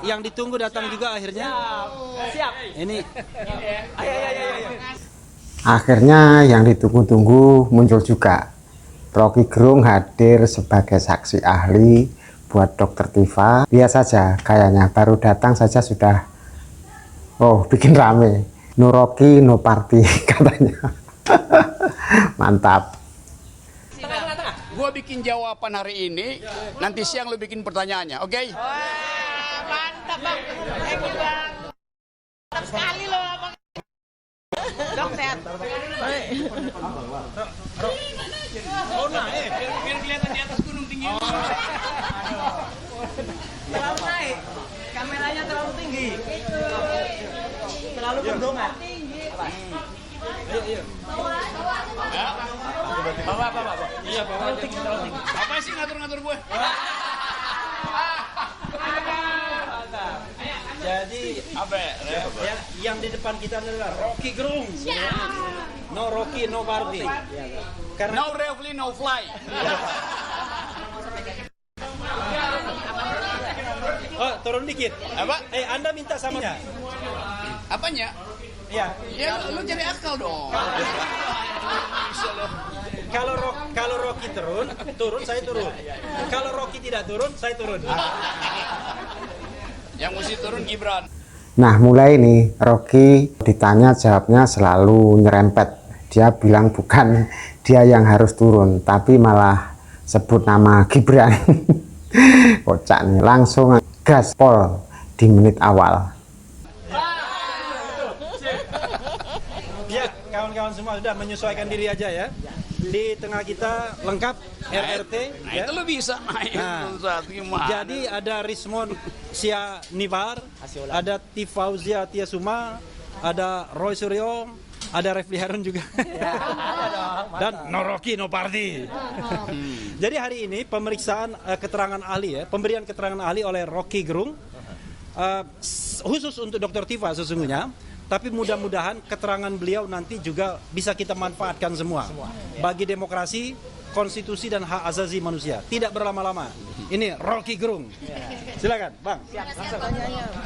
Yang ditunggu datang juga akhirnya. Siap. Ini. Ayo. Akhirnya yang ditunggu-tunggu muncul juga. Rocky Gerung hadir sebagai saksi ahli buat Dokter Tifa. Lihat saja kayaknya baru datang saja sudah bikin rame. No Rocky no party katanya. Mantap. Gue bikin jawaban hari ini, nanti siang lu bikin pertanyaannya, oke? Mantap bang, thank you bang. Mantap sekali loh abang. Dok sehat. Biar kelihatan di atas gunung tinggi. Terlalu naik, kameranya terlalu tinggi. Terlalu berdongan. Ayo. Bawa. Iya, bawa. Apa sih ngatur-ngatur gue? Jadi Apa ya? yang di depan kita adalah Rocky Gerung. No Rocky no party. Karena No Refli, no fly. turun dikit. Apa? Anda minta samanya. Apanya? Ya. Ya, lu cari akal dong. Kalau Rocky turun saya turun. Kalau Rocky tidak turun, saya turun. Yang mesti turun Gibran. Nah mulai nih Rocky ditanya jawabnya selalu nyerempet. Dia bilang bukan dia yang harus turun, tapi malah sebut nama Gibran. Kocak nih, langsung gaspol di menit awal. Ya, kawan-kawan semua sudah menyesuaikan diri aja ya. Di tengah kita lengkap RRT. Nah, Ya. itu lu bisa naik satu gimana? Jadi ada Rismon Sia Nivar, ada Tifauzia Tiasuma, ada Roy Suryo, ada Refli Harun juga. Dan no Rocky no party. Jadi hari ini pemeriksaan keterangan ahli ya, pemberian keterangan ahli oleh Rocky Gerung khusus untuk Dr. Tifa sesungguhnya. Tapi mudah-mudahan keterangan beliau nanti juga bisa kita manfaatkan semua. Bagi demokrasi, konstitusi dan hak asasi manusia. Tidak berlama-lama. Ini Rocky Gerung. Silakan, Bang.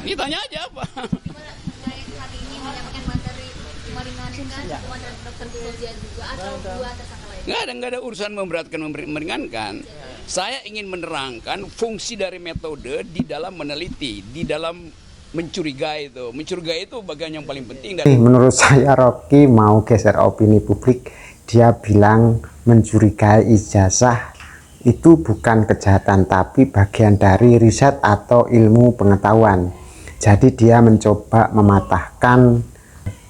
Ini tanya aja apa? Hari ini mendapatkan materi meringankan hukuman Dr. Fauzia juga atau dua tersangka lain? Nggak ada urusan memberatkan meringankan. Saya ingin menerangkan fungsi dari metode di dalam meneliti, di dalam mencurigai itu. Mencurigai itu bagian yang paling penting. Menurut saya Rocky mau geser opini publik. Dia bilang mencurigai ijazah itu bukan kejahatan, tapi bagian dari riset atau ilmu pengetahuan. Jadi dia mencoba mematahkan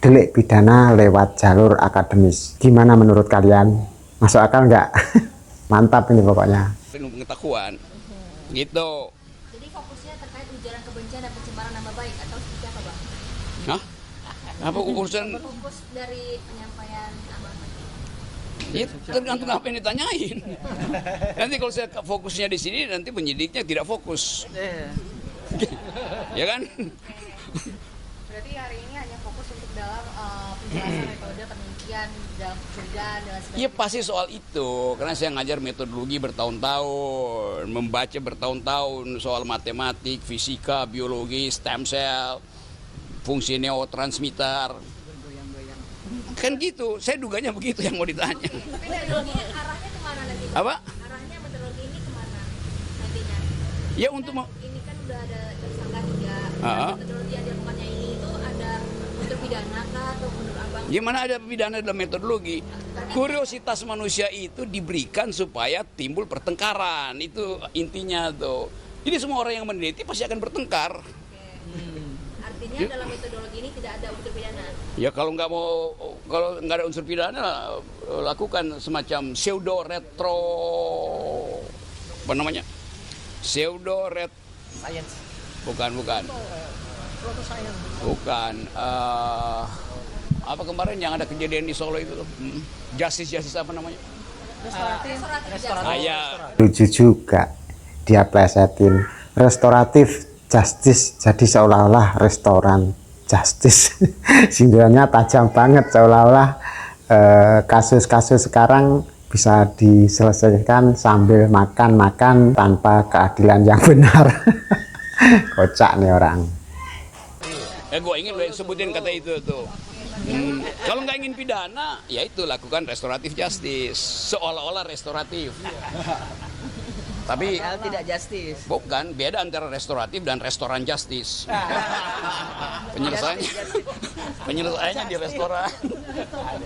delik pidana lewat jalur akademis. Gimana menurut kalian? Masuk akal nggak? Mantap ini pokoknya. Ilmu pengetahuan gitu. Jadi fokusnya terkait ujaran kebencian dan pencemaran nama baik atau seperti apa, Bang? Hah? Apa urusan? Fokus dari penyampaian abang. Ya, tergantung apa yang ditanyain. Nanti kalau saya fokusnya di sini, nanti penyidiknya tidak fokus. Ya kan? Berarti hari ini hanya fokus untuk dalam penjelasan metode penelitian dalam pencurigaan dan sebagainya. Iya pasti soal itu, karena saya ngajar metodologi bertahun-tahun, membaca bertahun-tahun soal matematik, fisika, biologi, stem cell, fungsi neurotransmitter. Kan gitu, saya duganya begitu yang mau ditanya. Tapi metodologinya arahnya kemana nanti? Apa? Arahnya metodologi ini kemana nantinya? Ya untuk Ini kan udah ada tersangka 3. Ah. Metodologi yang dilakukannya ini itu ada unsur pidana kah atau menurut abang? gimana ada pidana dalam metodologi? Kuriositas manusia itu diberikan supaya timbul pertengkaran, itu intinya tuh. Jadi semua orang yang meneliti pasti akan bertengkar. Artinya dalam metodologi ini tidak ada unsur pidana. Ya kalau nggak ada unsur pidana, lakukan semacam pseudo retro, apa namanya? Pseudo ret, Science. bukan. Apa kemarin yang ada kejadian di Solo itu? Justice apa namanya? Ya. Lucu juga dia plesetin restoratif justice, jadi seolah-olah restoran justice. Sindirannya tajam banget, seolah-olah kasus-kasus sekarang bisa diselesaikan sambil makan-makan tanpa keadilan yang benar. Kocak nih orang. Gue ingin lo sebutin kata itu tuh. Kalau nggak ingin pidana, ya itu lakukan restoratif justice, seolah-olah restoratif. Tapi Tidak justice. bukan, beda antara restoratif dan restoran justice. Penyelesaiannya di restoran.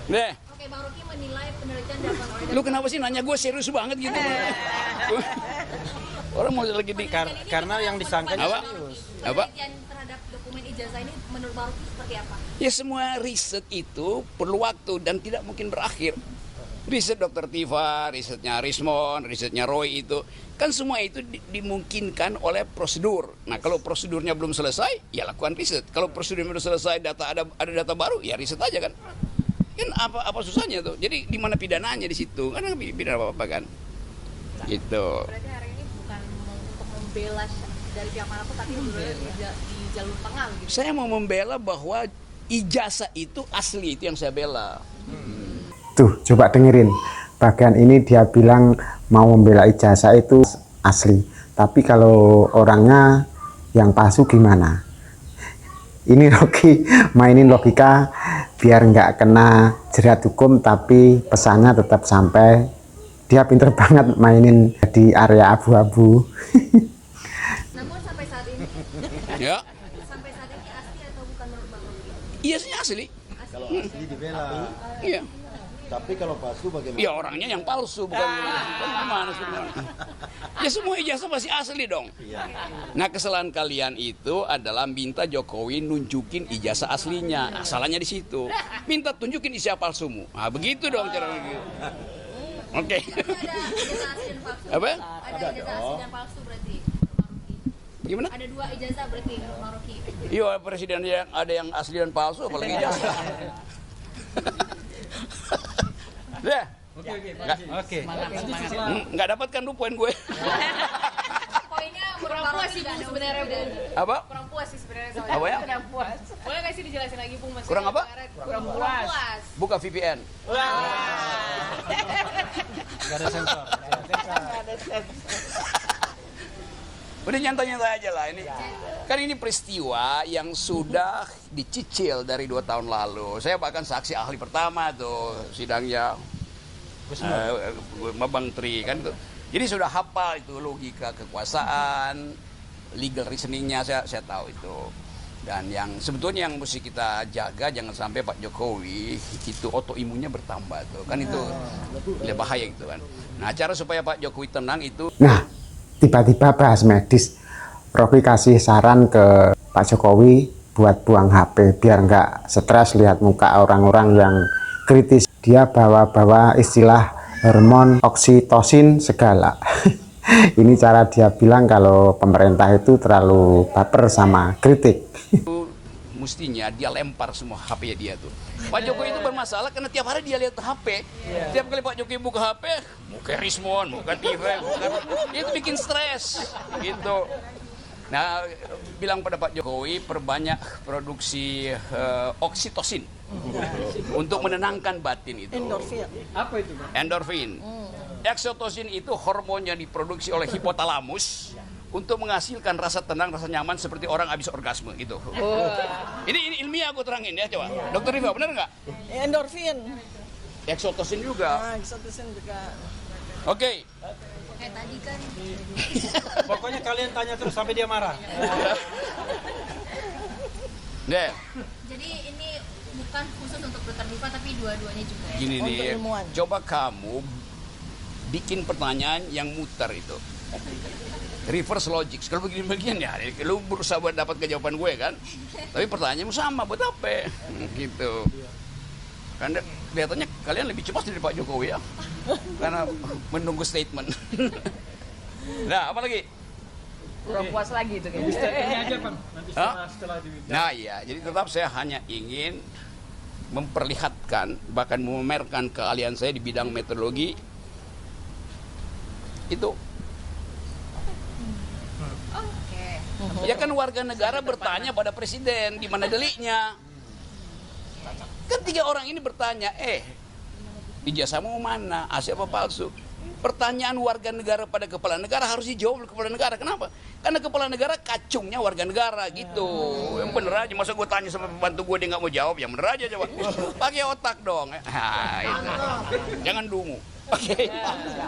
Deh, Oke, Bang Rocky menilai penelitian dilakukan oleh lu kenapa sih nanya gue serius banget gitu? Orang mau lagi di Karena yang disangkanya apa? serius. Apa? penelitian terhadap dokumen ijazah ini menurut Bang Rocky seperti apa? Ya semua riset itu perlu waktu dan tidak mungkin berakhir. Riset Dr. Tiva, risetnya Rismon, risetnya Roy itu kan semua itu dimungkinkan oleh prosedur. Nah kalau prosedurnya belum selesai, ya lakukan riset. Kalau prosedurnya belum selesai, ada data baru, ya riset aja kan. Kan apa susahnya tuh? Jadi di mana pidananya di situ? Kan nggak pidana apa-apa kan? Gitu. Berarti hari ini bukan untuk membela dari pihak manapun, tapi di jalur tengah gitu. Saya mau membela bahwa ijazah itu asli, itu yang saya bela. Tuh, coba dengerin. Bagian ini dia bilang mau membela ijazah itu asli. Tapi kalau orangnya yang palsu gimana? Ini Rocky mainin logika biar nggak kena jerat hukum, tapi pesannya tetap sampai. Dia pinter banget mainin di area abu-abu. Namun sampai saat ini Ya, asli atau bukan menurut Bang Rocky? iya sih asli. Kalau asli dibela, Iya. tapi kalau palsu bagaimana? Ya orangnya yang palsu, bukan gimana sebenarnya. Ya semua ijazah pasti asli dong. Nah kesalahan kalian itu adalah minta Jokowi nunjukin ijazah aslinya. Nah, salahnya di situ. Minta tunjukin ijazah palsumu. Ah begitu dong cara begitu. Oke. Ada ijazah asli dan palsu. Apa? Ada ijazah asli dan palsu berarti. Bang Rocky. Gimana? Ada 2 ijazah berarti Bang Rocky. Iya presiden yang ada yang asli dan palsu, apalagi ijazah. Deh. Oke. Nggak dapatkan lu poin gue. Poinnya kurang puas sih Bu sebenarnya Bu. Apa? Kurang puas sih sebenarnya soalnya. Apa ya? Kurang puas. Boleh nggak sih dijelasin lagi Bu? Maksudnya Kurang apa? Kurang puas. Buka VPN. Gak ada sensor. Udah nyantai-nyantai aja lah ini. Kan ini peristiwa yang sudah dicicil dari 2 tahun lalu. Saya bahkan saksi ahli pertama tuh sidangnya Bang Tri kan tuh. Jadi sudah hafal itu logika kekuasaan, legal reasoningnya saya tahu itu. Dan yang sebetulnya yang mesti kita jaga jangan sampai Pak Jokowi itu autoimunnya bertambah tuh. Kan itu lebih bahaya gitu kan. Nah, cara supaya Pak Jokowi tenang itu Nah, tiba-tiba bahas medis. Rocky kasih saran ke Pak Jokowi buat buang HP biar nggak stres lihat muka orang-orang yang kritis. Dia bawa-bawa istilah hormon oksitosin segala. Ini cara dia bilang kalau pemerintah itu terlalu baper sama kritik. mestinya dia lempar semua HP dia tuh. Pak Jokowi itu bermasalah karena tiap hari dia lihat HP. Tiap kali Pak Jokowi buka HP, buka Rismon, buka TV, itu bikin stres gitu. Nah, bilang pada Pak Jokowi perbanyak produksi oksitosin untuk menenangkan batin itu. Endorfin. Apa itu, Pak? Endorfin. Oksitosin itu hormon yang diproduksi oleh hipotalamus untuk menghasilkan rasa tenang, rasa nyaman seperti orang habis orgasme gitu. Ini ilmiah aku terangin ya, coba. Dokter Riva, benar nggak? Endorfin. Oksitosin juga. Nah, oksitosin juga. Oke. Kayak tadi kan Pokoknya kalian tanya terus sampai dia marah. Deh, jadi ini bukan khusus untuk dokter Diva tapi dua-duanya juga ya. gini Untuk nih. ilmuwan. Coba kamu bikin pertanyaan yang muter itu. Reverse logic. Kalau begini-begini ya, lu berusaha buat dapat kejawaban gue kan. Tapi pertanyaanmu sama, buat apa? Gitu. Karena kelihatannya kalian lebih cepat dari Pak Jokowi ya. Karena menunggu statement. Nah, apa lagi? Kurang puas lagi itu kayaknya. Ini aja, Bang. Nanti Hah? setelah di Nah iya, jadi tetap saya hanya ingin memperlihatkan, bahkan memamerkan keahlian saya di bidang metodologi itu. Oke. Ya kan warga negara bertanya pada presiden di mana deliknya. Kan 3 orang ini bertanya, ijazahmu mana? Asli apa palsu? Pertanyaan warga negara pada kepala negara harus dijawab oleh kepala negara. Kenapa? Karena kepala negara kacungnya warga negara gitu. Yang bener aja, masa gue tanya sama pembantu gue dia nggak mau jawab, yang bener aja coba. Pakai otak dong. Itu. Jangan dungu. Oke.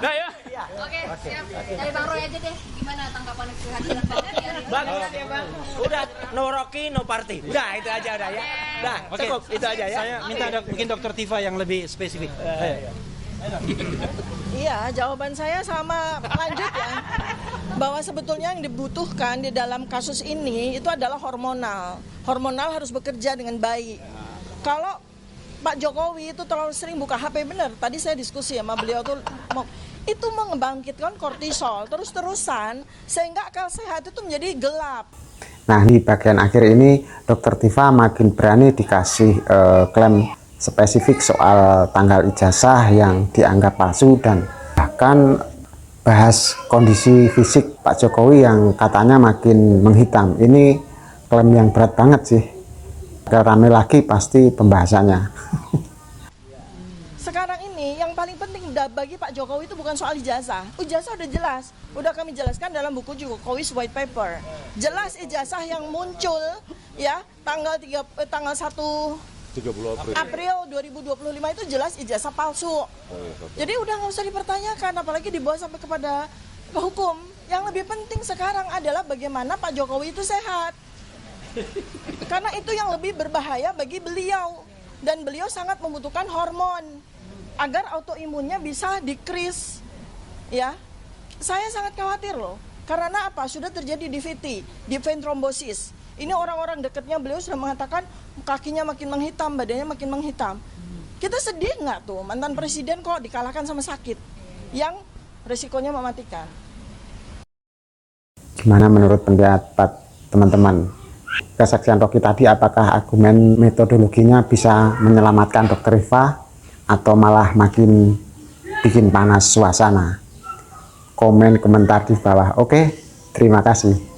Nah ya. Oke, siap. Dari Bang Roy aja deh, gimana tanggapan kehadiran Bang Roy? Bagus ya Bang. Udah no Rocky no party. Udah itu aja udah ya. Udah cukup itu aja ya. Saya minta mungkin Dokter Tifa yang lebih spesifik. Iya, jawaban saya sama lanjut ya. Bahwa sebetulnya yang dibutuhkan di dalam kasus ini itu adalah hormonal. Hormonal harus bekerja dengan baik. Kalau Pak Jokowi itu terlalu sering buka HP, benar. Tadi saya diskusi sama beliau tuh itu membangkitkan kortisol terus-terusan sehingga akal sehat itu menjadi gelap. Nah, di bagian akhir ini Dokter Tifa makin berani dikasih klaim spesifik soal tanggal ijazah yang dianggap palsu dan bahkan bahas kondisi fisik Pak Jokowi yang katanya makin menghitam. Ini klaim yang berat banget sih. Kalau rame lagi pasti pembahasannya. Sekarang ini yang paling penting bagi Pak Jokowi itu bukan soal ijazah. Ijazah udah jelas, udah kami jelaskan dalam buku Jokowi's White Paper. Jelas ijazah yang muncul ya tanggal 1 April 2025 itu jelas ijazah palsu. Jadi udah nggak usah dipertanyakan, apalagi dibawa sampai kepada hukum. Yang lebih penting sekarang adalah bagaimana Pak Jokowi itu sehat. Karena itu yang lebih berbahaya bagi beliau. Dan beliau sangat membutuhkan hormon agar autoimunnya bisa decrease. Ya, saya sangat khawatir loh. Karena apa? Sudah terjadi DVT, deep vein thrombosis. Ini orang-orang dekatnya beliau sudah mengatakan kakinya makin menghitam, badannya makin menghitam. Kita sedih nggak tuh mantan presiden kok dikalahkan sama sakit yang resikonya mematikan. Gimana menurut pendapat teman-teman? Kesaksian Rocky tadi apakah argumen metodologinya bisa menyelamatkan Dokter Tifa atau malah makin bikin panas suasana? Komen komentar di bawah. Oke, terima kasih.